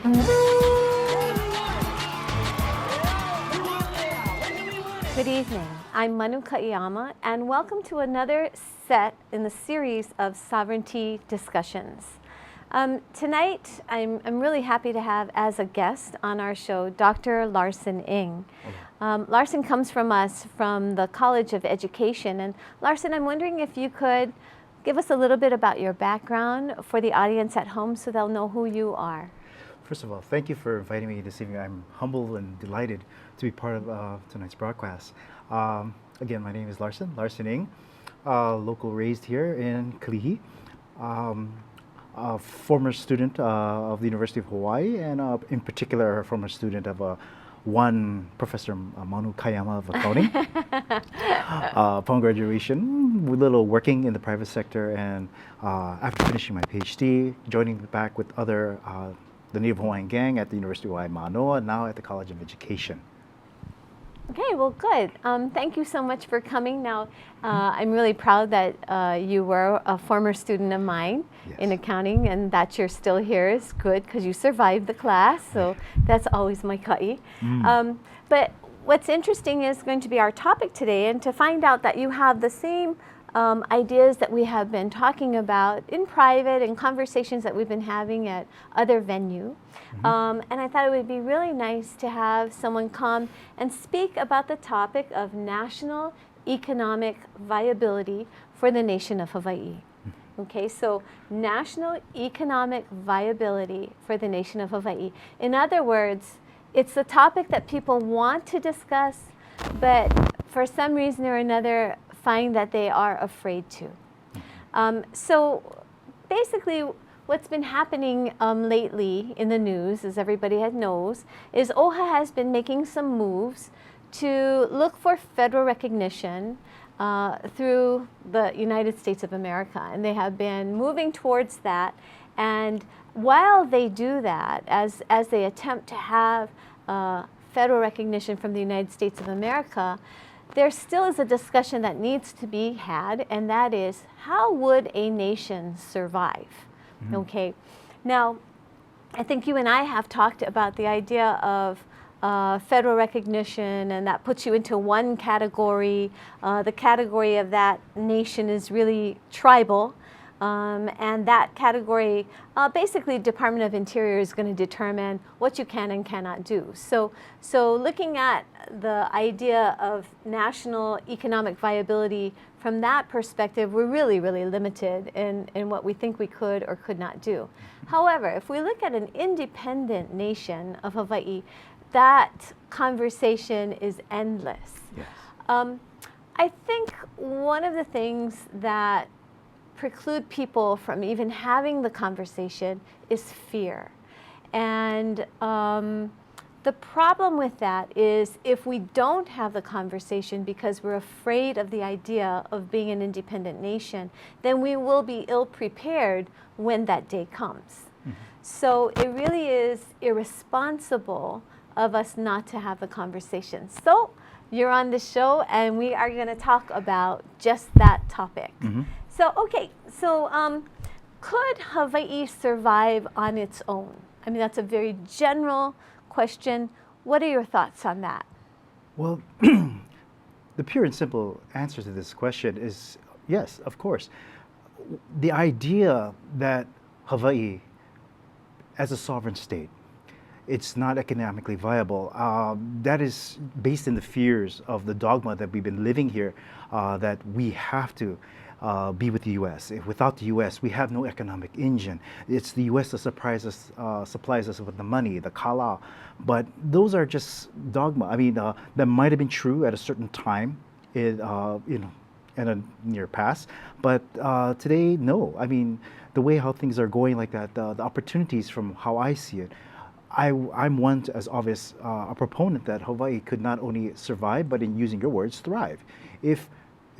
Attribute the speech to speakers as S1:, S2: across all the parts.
S1: Good evening. I'm Manu Kaiyama, and welcome to another set in the series of sovereignty discussions. Tonight, I'm really happy to have as a guest on our show Dr. Larson Ng. Larson comes from us from the College of Education. And Larson, I'm wondering if you could give us a little bit about your background for the audience at home so they'll know who you are.
S2: First of all, thank you for inviting me this evening. I'm humbled and delighted to be part of tonight's broadcast. Again, my name is Larson Ng, local raised here in Kalihi, a former student of the University of Hawaii, and in particular, a former student of one Professor Manu Kaiyama of accounting. Upon graduation, a little working in the private sector, and after finishing my PhD, joining back with other the Native Hawaiian gang at the University of Hawaii Manoa, now at the College of Education.
S1: Okay, well, good. Thank you so much for coming. Now, I'm really proud that you were a former student of mine in accounting, and that you're still here is good because you survived the class, so that's always my ka'i. But what's interesting is going to be our topic today, and to find out that you have the same ideas that we have been talking about in private and conversations that we've been having at other venues. And I thought it would be really nice to have someone come and speak about the topic of national economic viability for the nation of Hawaii. Okay, so national economic viability for the nation of Hawaii. In other words, it's the topic that people want to discuss, but for some reason or another, find that they are afraid to. So basically, what's been happening lately in the news, as everybody knows, is OHA has been making some moves to look for federal recognition through the United States of America. And they have been moving towards that. And while they do that, as they attempt to have federal recognition from the United States of America, there still is a discussion that needs to be had, and that is, how would a nation survive? Okay, now, I think you and I have talked about the idea of federal recognition, and that puts you into one category. The category of that nation is really tribal. And that category, basically Department of Interior is going to determine what you can and cannot do. So looking at the idea of national economic viability from that perspective, we're really, really limited in what we think we could or could not do. However, if we look at an independent nation of Hawaii, that conversation is endless.
S2: Yes.
S1: I think one of the things that preclude people from even having the conversation is fear. And the problem with that is if we don't have the conversation because we're afraid of the idea of being an independent nation, then we will be ill-prepared when that day comes. So it really is irresponsible of us not to have the conversation. So you're on the show, and we are going to talk about just that topic. So, okay, so could Hawaii survive on its own? I mean, that's a very general question. What are your thoughts on that?
S2: Well, the pure and simple answer to this question is yes, of course. The idea that Hawaii, as a sovereign state, it's not economically viable, that is based in the fears of the dogma that we've been living here, that we have to be with the U.S. Without the U.S., we have no economic engine. It's the U.S. that supplies us with the money, the kala. But those are just dogma. I mean, that might have been true at a certain time, in a near past. But today, no. I mean, the way how things are going like that, the opportunities from how I see it, I'm one, as obvious, a proponent that Hawaii could not only survive, but in using your words, thrive, if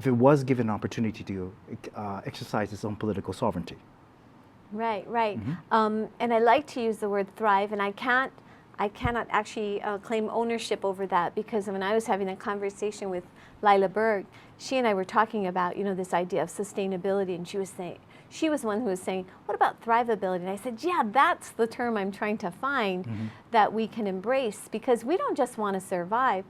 S2: it was given an opportunity to exercise its own political sovereignty.
S1: Right, right. And I like to use the word thrive, and I cannot actually claim ownership over that, because when I was having a conversation with Lila Berg, she and I were talking about, this idea of sustainability, and she was saying, she was one who was saying, what about thrivability? And I said, yeah, that's the term I'm trying to find that we can embrace, because we don't just want to survive.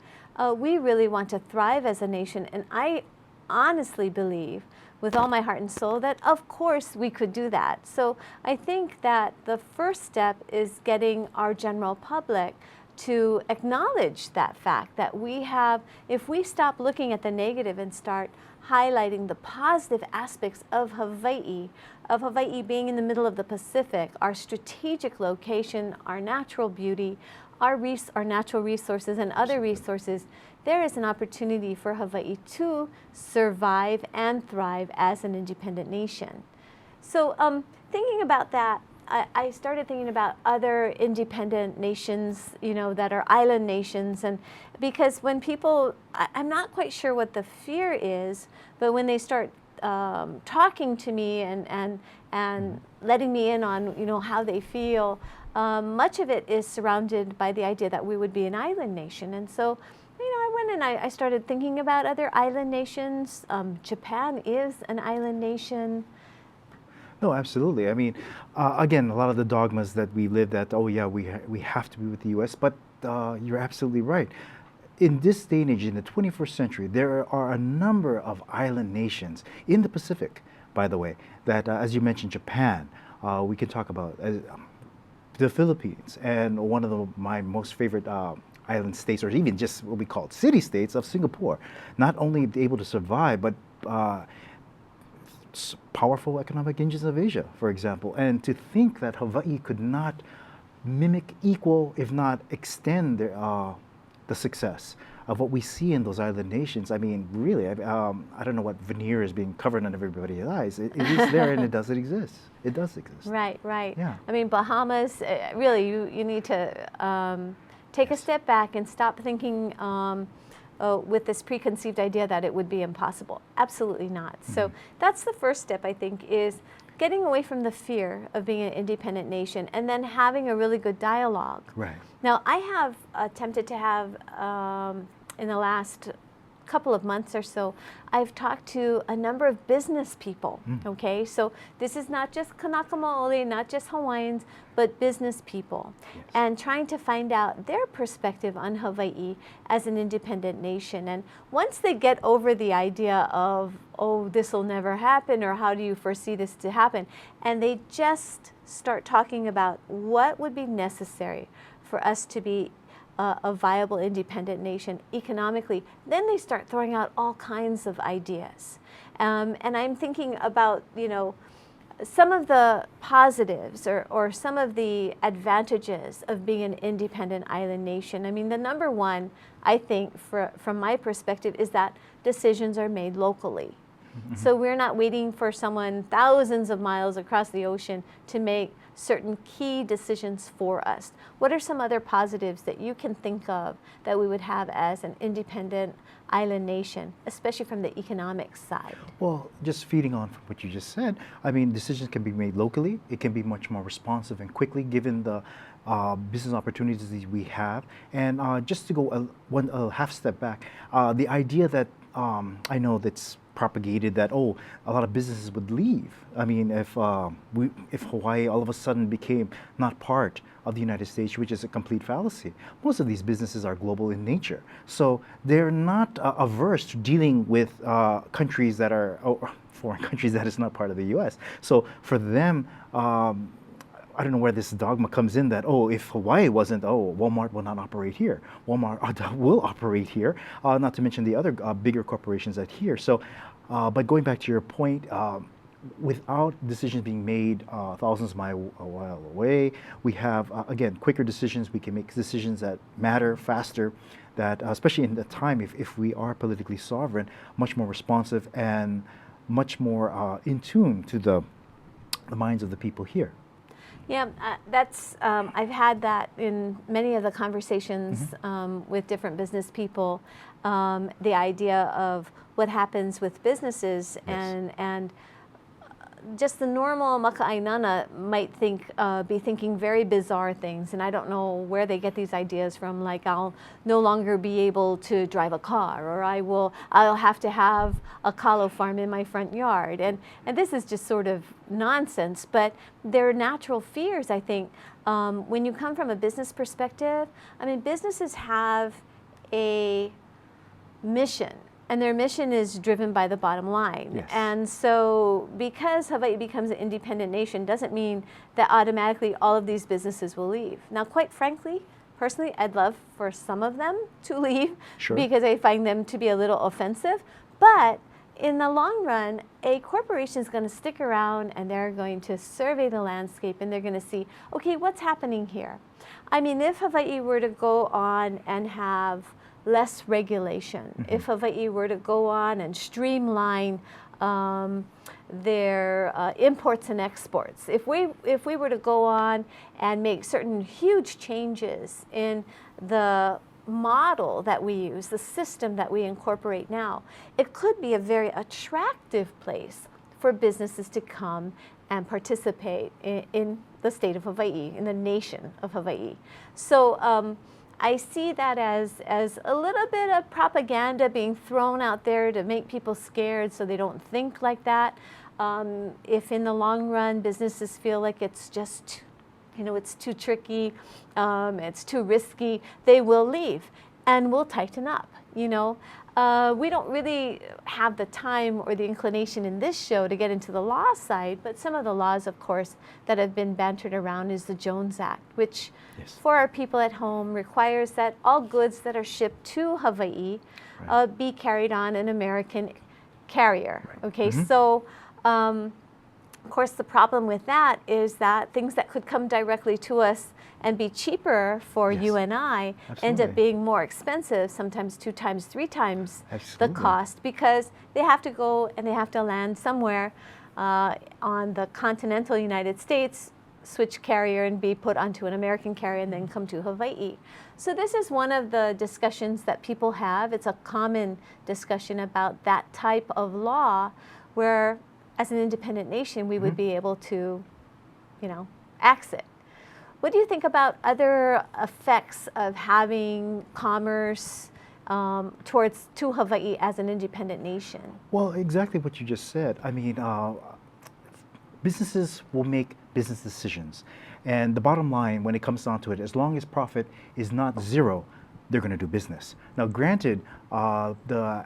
S1: We really want to thrive as a nation. And I honestly believe with all my heart and soul that of course we could do that. So I think that the first step is getting our general public to acknowledge that fact that we have, if we stop looking at the negative and start highlighting the positive aspects of Hawaii being in the middle of the Pacific, our strategic location, our natural beauty, our natural resources and other resources, there is an opportunity for Hawaii to survive and thrive as an independent nation. So thinking about that, I started thinking about other independent nations, you know, that are island nations. And because when people, I'm not quite sure what the fear is, but when they start talking to me and letting me in on, you know, how they feel, much of it is surrounded by the idea that we would be an island nation. And so, you know, I went and I started thinking about other island nations. Japan is an island nation.
S2: No, absolutely. I mean, again, a lot of the dogmas that we live that, oh yeah, we have to be with the U.S., but you're absolutely right. In this day and age, in the 21st century, there are a number of island nations in the Pacific, by the way, that, as you mentioned, Japan, we can talk about the Philippines, and one of my most favorite island states, or even just what we call city-states of Singapore, not only able to survive, but powerful economic engines of Asia, for example. And to think that Hawaii could not mimic, equal, if not extend the success of what we see in those island nations. I mean, really, I don't know what veneer is being covered on everybody's eyes. It is there and it does exist. It does exist.
S1: Right, right.
S2: Yeah.
S1: I mean, Bahamas, really, you need to take a step back and stop thinking with this preconceived idea that it would be impossible. Absolutely not. So that's the first step, I think, is getting away from the fear of being an independent nation and then having a really good dialogue.
S2: Right.
S1: Now, I have attempted to have, in the last couple of months or so, I've talked to a number of business people, okay? So this is not just Kanaka Maoli, not just Hawaiians, but business people, and trying to find out their perspective on Hawaii as an independent nation. And once they get over the idea of, oh, this will never happen, or how do you foresee this to happen, and they just start talking about what would be necessary for us to be a viable independent nation economically, then they start throwing out all kinds of ideas. And I'm thinking about, you know, some of the positives or some of the advantages of being an independent island nation. I mean, the number one, I think, from my perspective, is that decisions are made locally. So we're not waiting for someone thousands of miles across the ocean to make certain key decisions for us. What are some other positives that you can think of that we would have as an independent island nation, especially from the economic side?
S2: Well, just feeding on from what you just said, I mean, decisions can be made locally. It can be much more responsive and quickly given the business opportunities that we have. And just to go a half step back, the idea that I know that's propagated that, oh, a lot of businesses would leave. I mean, if Hawaii all of a sudden became not part of the United States, which is a complete fallacy. Most of these businesses are global in nature. So they're not averse to dealing with countries that are, foreign countries that is not part of the U.S. So for them, I don't know where this dogma comes in that, oh, if Hawaii wasn't, oh, Walmart will not operate here. Walmart will operate here, not to mention the other bigger corporations that here. So, but going back to your point, without decisions being made thousands of miles away, we have, again, quicker decisions. We can make decisions that matter faster, that especially in the time, if we are politically sovereign, much more responsive and much more in tune to the minds of the people here.
S1: Yeah, that's, I've had that in many of the conversations with different business people, the idea of what happens with businesses and just the normal makaainana might be thinking very bizarre things, and I don't know where they get these ideas from. Like, I'll no longer be able to drive a car, or I'll have to have a kalo farm in my front yard, and this is just sort of nonsense. But they're natural fears, I think. When you come from a business perspective, I mean, businesses have a mission. And their mission is driven by the bottom line.
S2: Yes.
S1: And so because Hawaii becomes an independent nation doesn't mean that automatically all of these businesses will leave. Now, quite frankly, personally, I'd love for some of them to leave.
S2: Sure.
S1: Because I find them to be a little offensive. But in the long run, a corporation is going to stick around and they're going to survey the landscape and they're going to see, okay, what's happening here? I mean, if Hawaii were to go on and have less regulation, if Hawaii were to go on and streamline their imports and exports, if we were to go on and make certain huge changes in the model that we use, the system that we incorporate now, it could be a very attractive place for businesses to come and participate in the state of Hawaii, in the nation of Hawaii. So I see that as a little bit of propaganda being thrown out there to make people scared so they don't think like that. If in the long run businesses feel like it's just, it's too tricky, it's too risky, they will leave and we'll tighten up, We don't really have the time or the inclination in this show to get into the law side, but some of the laws, of course, that have been bantered around is the Jones Act, which for our people at home requires that all goods that are shipped to Hawaii be carried on an American carrier. Okay, so of course the problem with that is that things that could come directly to us and be cheaper for you and I end up being more expensive, sometimes 2 times, 3 times the cost, because they have to go and they have to land somewhere on the continental United States, switch carrier and be put onto an American carrier and then come to Hawaii. So this is one of the discussions that people have. It's a common discussion about that type of law where as an independent nation we would be able to, axe it. What do you think about other effects of having commerce to Hawaii as an independent nation?
S2: Well, exactly what you just said. I mean, businesses will make business decisions. And the bottom line, when it comes down to it, as long as profit is not zero, they're going to do business. Now, granted, the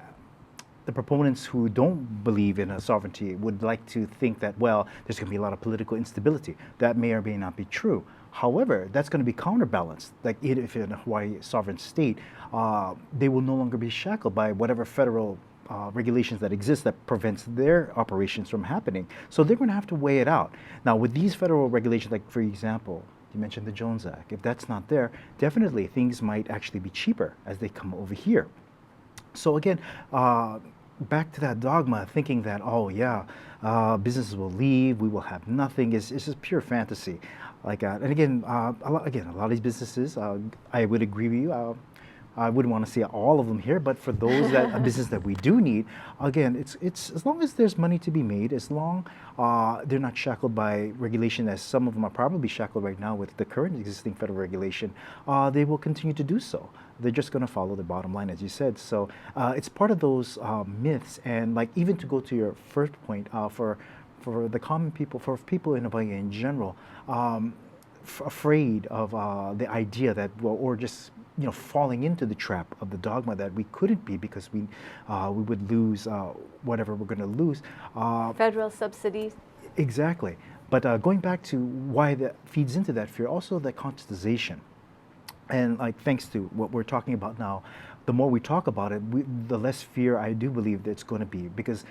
S2: proponents who don't believe in a sovereignty would like to think that, well, there's going to be a lot of political instability. That may or may not be true. However, that's going to be counterbalanced. Like if in a Hawaii sovereign state, they will no longer be shackled by whatever federal regulations that exist that prevents their operations from happening. So they're going to have to weigh it out. Now, with these federal regulations, like for example, you mentioned the Jones Act. If that's not there, definitely things might actually be cheaper as they come over here. So again, back to that dogma, thinking that, businesses will leave, we will have nothing, is just pure fantasy. And again, a lot of these businesses, I would agree with you. I wouldn't want to see all of them here, but for those that a business that we do need, again, it's as long as there's money to be made, as long they're not shackled by regulation, as some of them are probably shackled right now with the current existing federal regulation, they will continue to do so. They're just going to follow the bottom line, as you said. So it's part of those myths, and like even to go to your first point, for the common people, for people in Hawaii in general, afraid of the idea that, or just falling into the trap of the dogma that we couldn't be because we would lose whatever we're going to lose.
S1: Federal subsidies.
S2: Exactly. But going back to why that feeds into that fear, also the conscientization. And thanks to what we're talking about now, the more we talk about it, the less fear I do believe that it's going to be, because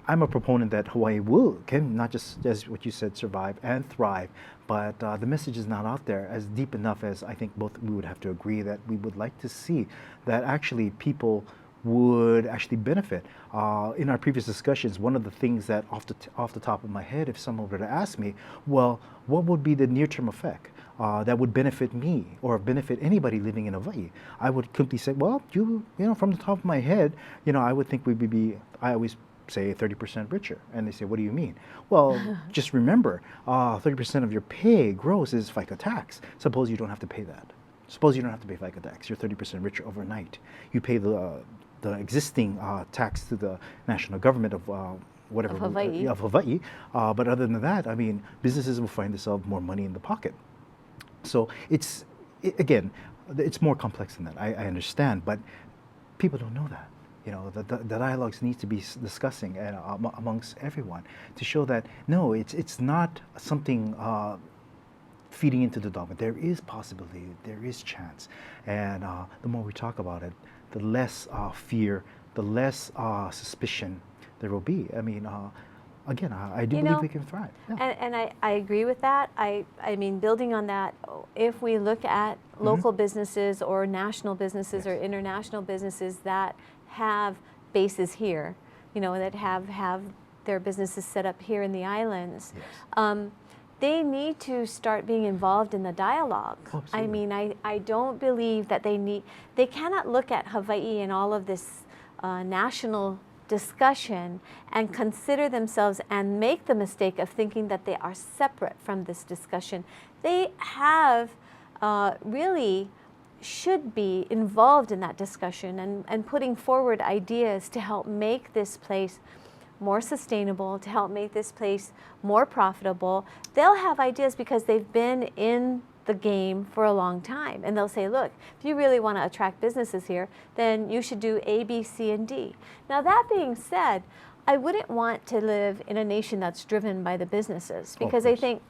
S2: I'm a proponent that Hawaii can not just, as what you said, survive and thrive, but the message is not out there as deep enough as I think both we would have to agree that we would like to see that actually people would actually benefit. In our previous discussions, one of the things that off the top of my head, if someone were to ask me, well, what would be the near-term effect that would benefit me or benefit anybody living in Hawaii? I would simply say, well, from the top of my head, I would think I always say 30% richer. And they say, what do you mean? Well, just remember, 30% of your pay gross is FICA tax. Suppose you don't have to pay that. Suppose you don't have to pay FICA tax. You're 30% richer overnight. You pay the existing tax to the national government of whatever
S1: Of Hawaii.
S2: of Hawaii. But other than that, I mean, businesses will find themselves more money in the pocket. So again, it's more complex than that. I understand, but people don't know that. You know, the dialogues need to be discussing amongst everyone to show that no, it's not something feeding into the dogma. There is possibility, there is chance, and the more we talk about it, the less fear, the less suspicion there will be. I mean, again, I do believe we can thrive. Yeah.
S1: And I agree with that. I mean, building on that, if we look at local businesses or national businesses or international businesses that have bases here, you know, that have their businesses set up here in the islands, they need to start being involved in the dialogue. I mean, I don't believe that they cannot look at Hawaii and all of this national discussion and consider themselves and make the mistake of thinking that they are separate from this discussion. They have really should be involved in that discussion and putting forward ideas to help make this place more sustainable, to help make this place more profitable. They'll have ideas because they've been in the game for a long time. And they'll say, look, if you really want to attract businesses here, then you should do A, B, C, and D. Now, that being said, I wouldn't want to live in a nation that's driven by the businesses, because I think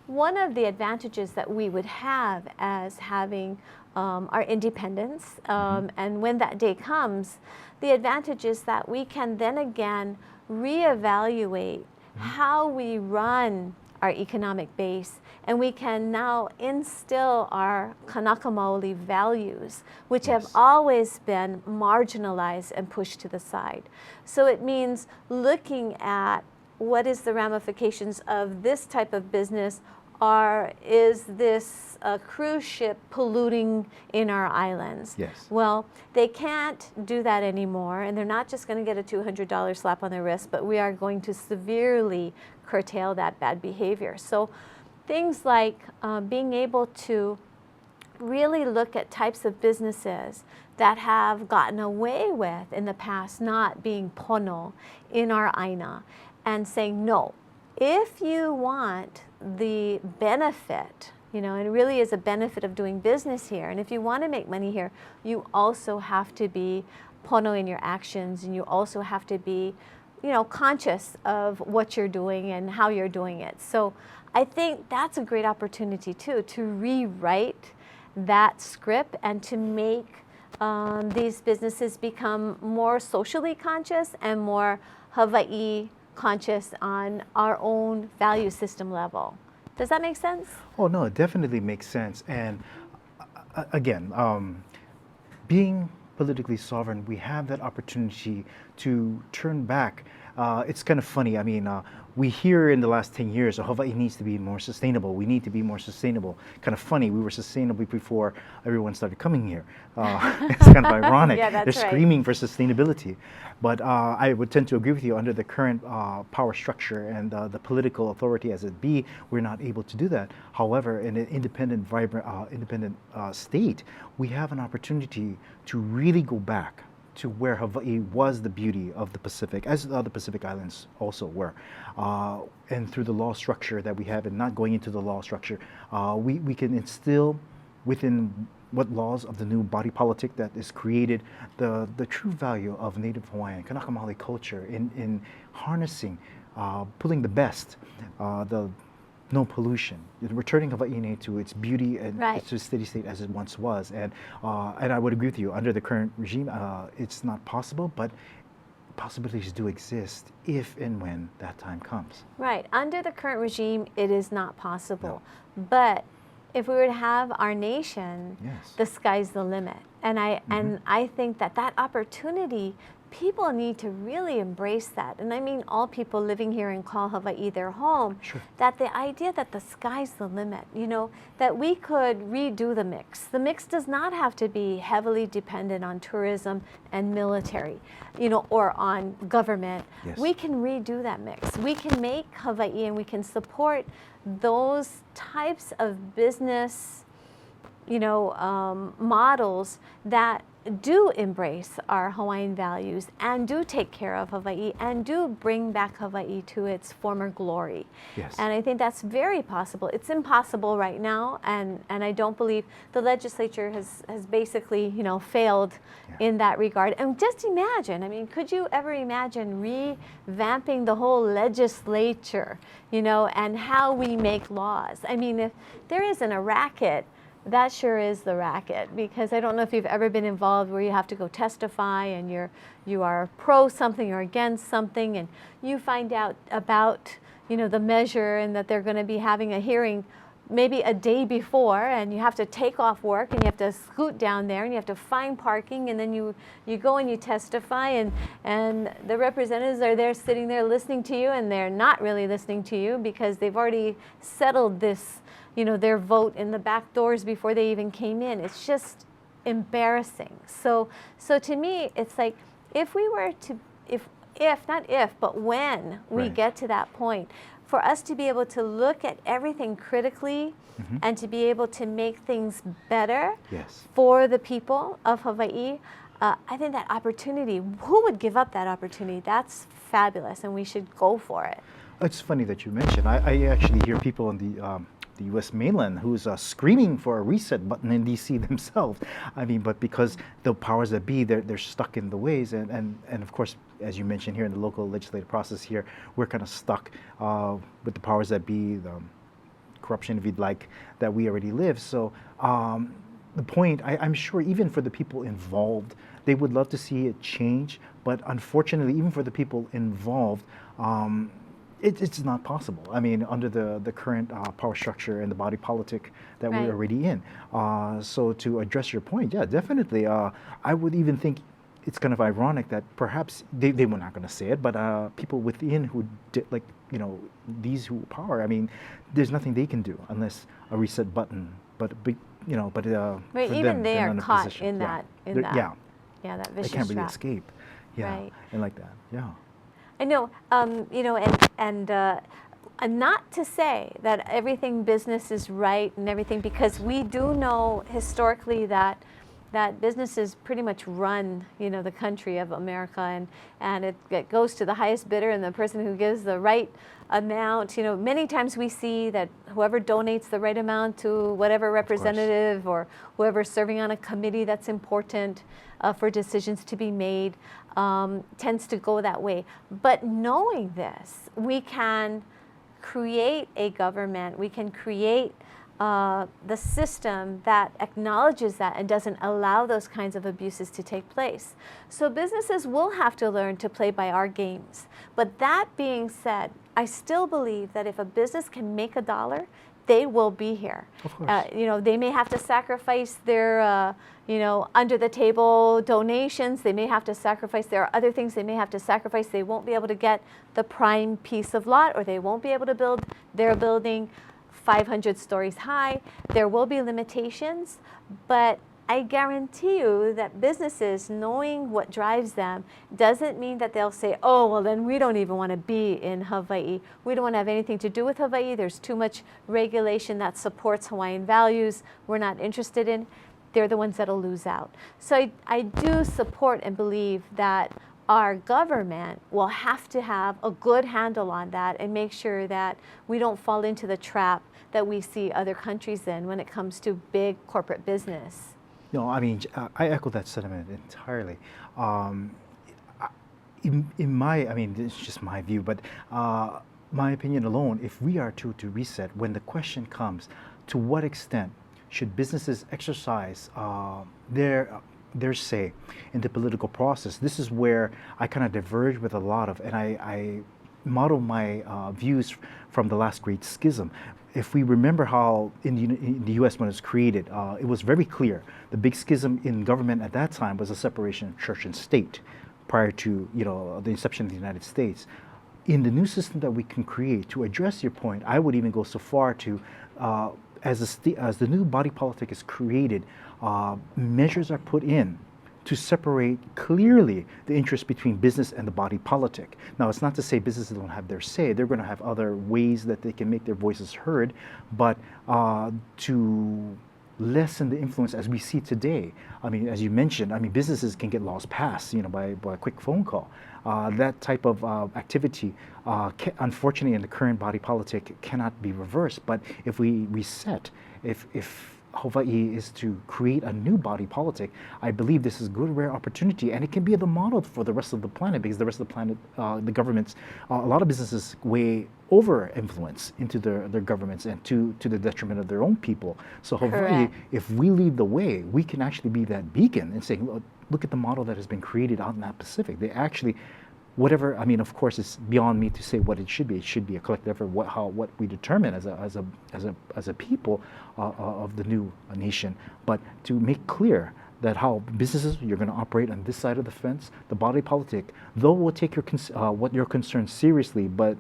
S1: one of the advantages that we would have as having our independence, and when that day comes, the advantage is that we can then again reevaluate how we run our economic base, and we can now instill our Kanaka Maoli values, which have always been marginalized and pushed to the side. So it means looking at what is the ramifications of this type of business, or is this cruise ship polluting in our islands?
S2: Yes.
S1: Well, they can't do that anymore, and they're not just going to get a $200 slap on their wrist, but we are going to severely curtail that bad behavior. So things like being able to really look at types of businesses that have gotten away with in the past not being pono in our aina, and saying, no, if you want the benefit, you know, it really is a benefit of doing business here, and if you want to make money here, you also have to be pono in your actions, and you also have to be, you know, conscious of what you're doing and how you're doing it. So I think that's a great opportunity too, to rewrite that script and to make these businesses become more socially conscious and more Hawaii conscious on our own value system level. Does that make sense?
S2: Oh no, it definitely makes sense. And again, being politically sovereign, we have that opportunity to turn back. It's kind of funny. I mean, we hear in the last 10 years, Hawaii needs to be more sustainable. We need to be more sustainable. Kind of funny. We were sustainable before everyone started coming here. It's kind of ironic.
S1: Yeah, that's
S2: They're
S1: right.
S2: screaming for sustainability. But I would tend to agree with you. Under the current power structure and the political authority as it be, we're not able to do that. However, in an independent, vibrant, independent state, we have an opportunity to really go back to where Hawaii was the beauty of the Pacific, as the other Pacific Islands also were. And through the law structure that we have, and not going into the law structure, we can instill within what laws of the new body politic that is created the true value of Native Hawaiian, Kanaka Maoli culture in harnessing, pulling the best, the no pollution, returning Hawaii to its beauty and its steady state as it once was. And I would agree with you, under the current regime, it's not possible, but possibilities do exist if and when that time comes.
S1: Right. Under the current regime, it is not possible. No. But if we were to have our nation, the sky's the limit. And I think that opportunity people need to really embrace that. And I mean all people living here and call Hawaii their home.
S2: Sure.
S1: That the idea that the sky's the limit, you know, that we could redo the mix. The mix does not have to be heavily dependent on tourism and military, you know, or on government.
S2: Yes.
S1: We can redo that mix. We can make Hawaii and we can support those types of business, you know, models that do embrace our Hawaiian values and do take care of Hawaii and do bring back Hawaii to its former glory.
S2: Yes.
S1: And I think that's very possible. It's impossible right now, and I don't believe the legislature has basically, you know, failed in that regard. And just imagine, I mean, could you ever imagine revamping the whole legislature, you know, and how we make laws? I mean, if there isn't a racket, that sure is the racket, because I don't know if you've ever been involved where you have to go testify and you are pro something or against something, and you find out about, you know, the measure and that they're going to be having a hearing maybe a day before, and you have to take off work and you have to scoot down there and you have to find parking, and then you go and you testify, and the representatives are there sitting there listening to you, and they're not really listening to you because they've already settled this, you know, their vote in the back doors before they even came in. It's just embarrassing. So to me, it's like, if we were to, but when we get to that point, for us to be able to look at everything critically and to be able to make things better for the people of Hawaii, I think that opportunity, who would give up that opportunity? That's fabulous, and we should go for it.
S2: It's funny that you mentioned. I actually hear people on the U.S. mainland who's screaming for a reset button in D.C. themselves. I mean, but because the powers that be, they're stuck in the ways, and of course, as you mentioned here in the local legislative process here, we're kind of stuck with the powers that be, the corruption, if you'd like, that we already live. So the point, I'm sure even for the people involved, they would love to see it change, but unfortunately, even for the people involved, it's not possible. I mean, under the current power structure and the body politic that we're already in. So to address your point, yeah, definitely. I would even think it's kind of ironic that perhaps they were not going to say it, but people within who did, like, you know, these who power. I mean, there's nothing they can do unless a reset button. But you know, but
S1: right,
S2: for
S1: even
S2: them,
S1: they
S2: they're
S1: are
S2: in a
S1: caught
S2: position.
S1: in that. That vicious
S2: they can't really
S1: trap.
S2: escape. Yeah,
S1: Right.
S2: and like that. Yeah.
S1: I know, you know, and not to say that everything business is right and everything, because we do know historically that businesses pretty much run, you know, the country of America, and it goes to the highest bidder and the person who gives the right amount. You know, many times we see that whoever donates the right amount to whatever representative or whoever's serving on a committee that's important for decisions to be made tends to go that way. But knowing this, we can create a government, we can create the system that acknowledges that and doesn't allow those kinds of abuses to take place. So businesses will have to learn to play by our games. But that being said, I still believe that if a business can make $1, they will be here.
S2: Of course.
S1: You know, they may have to sacrifice their, you know, under the table donations. They may have to sacrifice. There are other things they may have to sacrifice. They won't be able to get the prime piece of lot, or they won't be able to build their building 500 stories high. There will be limitations, but I guarantee you that businesses, knowing what drives them, doesn't mean that they'll say, oh, well, then we don't even want to be in Hawaii. We don't want to have anything to do with Hawaii. There's too much regulation that supports Hawaiian values we're not interested in. They're the ones that'll lose out. So I do support and believe that our government will have to have a good handle on that and make sure that we don't fall into the trap that we see other countries in when it comes to big corporate business.
S2: No, I mean, I echo that sentiment entirely. In my, I mean, it's just my view, but my opinion alone, if we are to reset, when the question comes, to what extent should businesses exercise their say in the political process? This is where I kind of diverge with a lot of, and I model my views from the last Great Schism. If we remember how in the U.S. when it was created, it was very clear. The big schism in government at that time was a separation of church and state. prior to the inception of the United States. In the new system that we can create, to address your point, I would even go so far to, as the new body politic is created, measures are put in to separate clearly the interest between business and the body politic. Now, it's not to say businesses don't have their say. They're going to have other ways that they can make their voices heard, but to lessen the influence as we see today. I mean, as you mentioned, I mean, businesses can get laws passed, by a quick phone call. That type of activity, unfortunately, in the current body politic, cannot be reversed. But if we reset, if Hawaii is to create a new body politic, I believe this is a good, rare opportunity, and it can be the model for the rest of the planet, because the rest of the planet, the governments, a lot of businesses way over influence into their governments and to the detriment of their own people. So Hawaii, if we lead the way, we can actually be that beacon and saying, look at the model that has been created out in that Pacific. They actually, whatever, I mean, of course, it's beyond me to say what it should be. It should be a collective effort, what we determine as a people of the new nation. But to make clear that how businesses, you're going to operate on this side of the fence, the body politic, though will take what your concerns seriously, but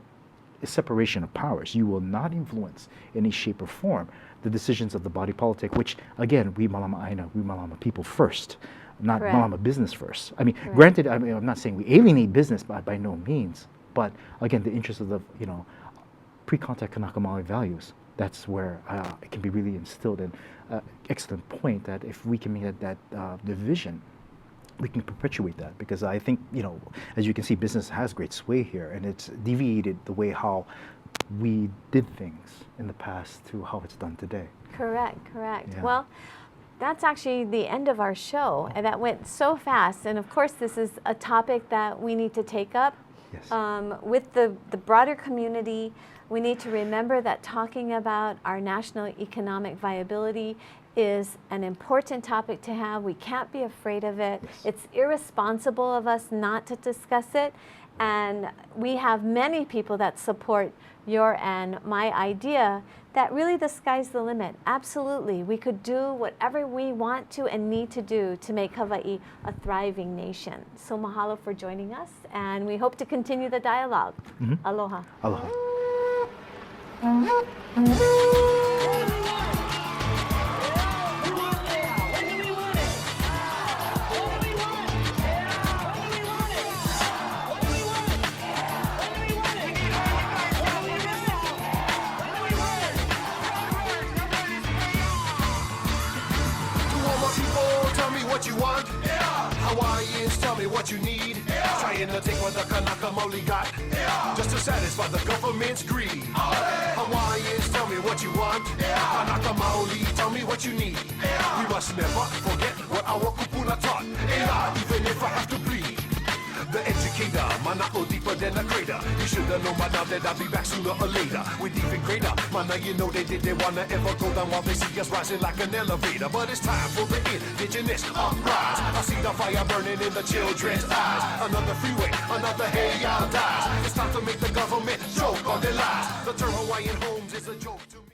S2: a separation of powers. You will not influence in any shape or form the decisions of the body politic, which, again, we Malama Aina, we Malama people first, not Malama business first. I mean, granted, I'm not saying we alienate business by no means, but again, the interest of the, pre-contact Kanaka Maoli values, that's where it can be really instilled in. Excellent point that if we can make that division, we can perpetuate that, because I think, as you can see, business has great sway here, and it's deviated the way how we did things in the past to how it's done today.
S1: Correct.
S2: Yeah.
S1: Well, that's actually the end of our show, and that went so fast. And of course, this is a topic that we need to take up with the broader community. We need to remember that talking about our national economic viability is an important topic to have. We can't be afraid of it.
S2: Yes.
S1: It's irresponsible of us not to discuss it. And we have many people that support your and my idea that really the sky's the limit. Absolutely. We could do whatever we want to and need to do to make Hawaii a thriving nation. So mahalo for joining us, and we hope to continue the dialogue. Aloha.
S2: Aloha.
S3: What you want? Hawaiians, tell me what you need. Trying to take what the Kanaka Maoli got, just to satisfy the government's greed. Hawaiians, tell me what you want. Kanaka Maoli, tell me what you need. We must never forget what our kupuna taught. Even if I have to bleed. The educator, mana o deeper than a crater. You should've known by now that I'll be back sooner or later with even greater. Mana, you know they didn't wanna ever go down while they see us rising like an elevator. But it's time for the indigenous uprise. I see the fire burning in the children's eyes. Another freeway, another hey y'all dies. It's time to make the government joke on their lies. The term Hawaiian homes is a joke.